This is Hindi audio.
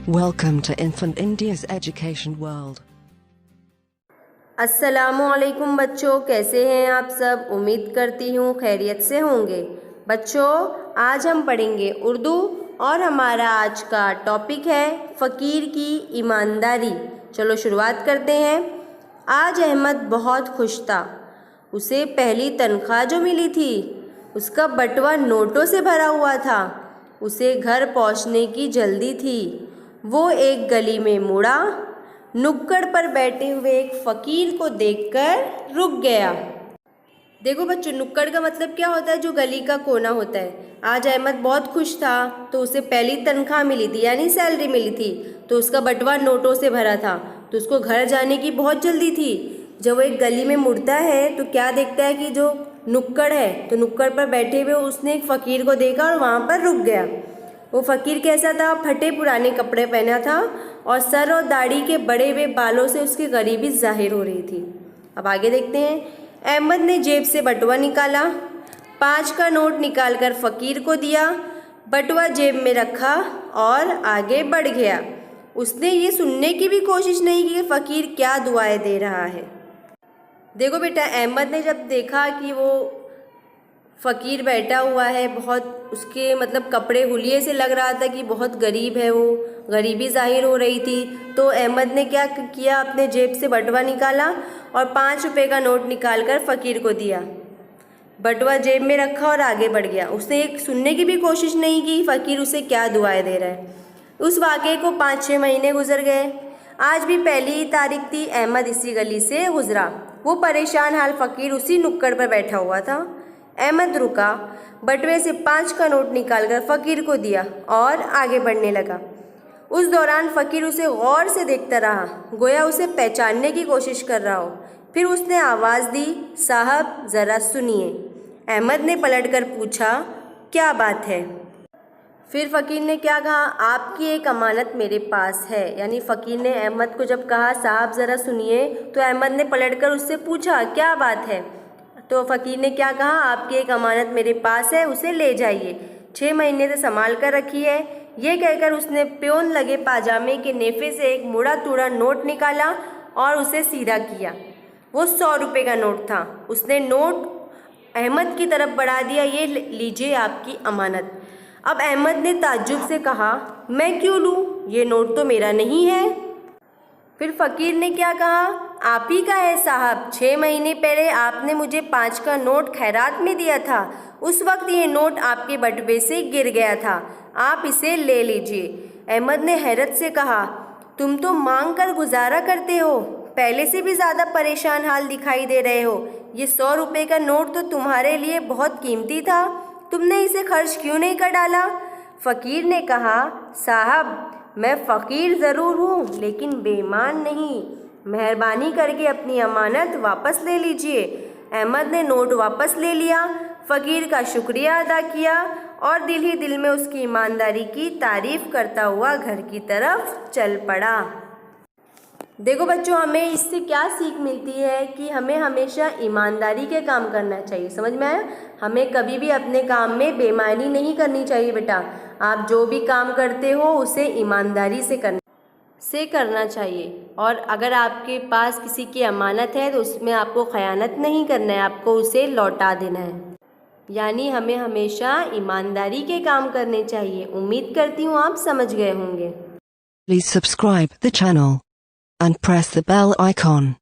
Welcome to Infant India's Education World. अस्सलामुअलैकुम बच्चों, कैसे हैं आप सब। उम्मीद करती हूँ खैरियत से होंगे। बच्चों, आज हम पढ़ेंगे उर्दू और हमारा आज का टॉपिक है फ़कीर की ईमानदारी। चलो शुरुआत करते हैं। आज अहमद बहुत खुश था। उसे पहली तनख्वाह जो मिली थी उसका बटुआ नोटों से भरा हुआ था। उसे घर पहुंचने की जल्दी थी। वो एक गली में मुड़ा, नुक्कड़ पर बैठे हुए एक फ़कीर को देखकर रुक गया। देखो बच्चों, नुक्कड़ का मतलब क्या होता है? जो गली का कोना होता है। आज अहमद बहुत खुश था तो उसे पहली तनख्वाह मिली थी, यानी सैलरी मिली थी, तो उसका बटुआ नोटों से भरा था, तो उसको घर जाने की बहुत जल्दी थी। जब वो एक गली में मुड़ता है तो क्या देखता है कि जो नुक्कड़ है, तो नुक्कड़ पर बैठे हुए उसने एक फ़कीर को देखा और वहाँ पर रुक गया। वो फ़कीर कैसा था? फटे पुराने कपड़े पहना था और सर और दाढ़ी के बड़े हुए बालों से उसकी गरीबी जाहिर हो रही थी। अब आगे देखते हैं। अहमद ने जेब से बटुआ निकाला, 5 का नोट निकालकर फ़कीर को दिया, बटुआ जेब में रखा और आगे बढ़ गया। उसने ये सुनने की भी कोशिश नहीं की कि फ़कीर क्या दुआएं दे रहा है। देखो बेटा, अहमद ने जब देखा कि वो फ़कीर बैठा हुआ है, बहुत उसके मतलब कपड़े हुलिये से लग रहा था कि बहुत गरीब है, वो गरीबी जाहिर हो रही थी, तो अहमद ने क्या किया, अपने जेब से बटुआ निकाला और 5 रुपये का नोट निकालकर फ़कीर को दिया, बटुआ जेब में रखा और आगे बढ़ गया। उसने एक सुनने की भी कोशिश नहीं की फ़कीर उसे क्या दुआएं दे रहा है। उस वाक़े को 5-6 महीने गुजर गए। आज भी पहली ही तारीख थी। अहमद इसी गली से गुजरा। वो परेशान हाल फ़कीर उसी नुक्कड़ पर बैठा हुआ था। अहमद रुका, बटुए से 5 का नोट निकालकर फ़कीर को दिया और आगे बढ़ने लगा। उस दौरान फ़कीर उसे गौर से देखता रहा, गोया उसे पहचानने की कोशिश कर रहा हो। फिर उसने आवाज़ दी, साहब ज़रा सुनिए। अहमद ने पलटकर पूछा, क्या बात है? फिर फ़कीर ने क्या कहा, आपकी एक अमानत मेरे पास है। यानी फ़कीर ने अहमद को जब कहा साहब ज़रा सुनिए, तो अहमद ने पलटकर उससे पूछा क्या बात है। तो फ़कीर ने क्या कहा, आपकी एक अमानत मेरे पास है, उसे ले जाइए, 6 महीने से संभाल कर रखी है। ये कहकर उसने प्योन लगे पाजामे के नेफे से एक मुड़ा तुड़ा नोट निकाला और उसे सीधा किया। वो 100 रुपये का नोट था। उसने नोट अहमद की तरफ बढ़ा दिया, ये लीजिए आपकी अमानत। अब अहमद ने ताज्जुब से कहा, मैं क्यों लूँ, ये नोट तो मेरा नहीं है। फिर फ़कीर ने क्या कहा, आप ही का है साहब, 6 महीने पहले आपने मुझे 5 का नोट खैरात में दिया था। उस वक्त ये नोट आपके बटुए से गिर गया था, आप इसे ले लीजिए। अहमद ने हैरत से कहा, तुम तो मांग कर गुजारा करते हो, पहले से भी ज़्यादा परेशान हाल दिखाई दे रहे हो। ये 100 रुपये का नोट तो तुम्हारे लिए बहुत कीमती था, तुमने इसे खर्च क्यों नहीं कर डाला? फ़कीर ने कहा, साहब मैं फ़कीर ज़रूर हूँ लेकिन बेईमान नहीं, मेहरबानी करके अपनी अमानत वापस ले लीजिए। अहमद ने नोट वापस ले लिया, फ़कीर का शुक्रिया अदा किया और दिल ही दिल में उसकी ईमानदारी की तारीफ़ करता हुआ घर की तरफ चल पड़ा। देखो बच्चों, हमें इससे क्या सीख मिलती है कि हमें हमेशा ईमानदारी के काम करना चाहिए। समझ में आया? हमें कभी भी अपने काम में बेईमानी नहीं करनी चाहिए बेटा। आप जो भी काम करते हो उसे ईमानदारी से करना चाहिए। और अगर आपके पास किसी की अमानत है तो उसमें आपको खयानत नहीं करना है, आपको उसे लौटा देना है। यानी हमें हमेशा ईमानदारी के काम करने चाहिए। उम्मीद करती हूँ आप समझ गए होंगे। Please subscribe the channel and press the bell icon.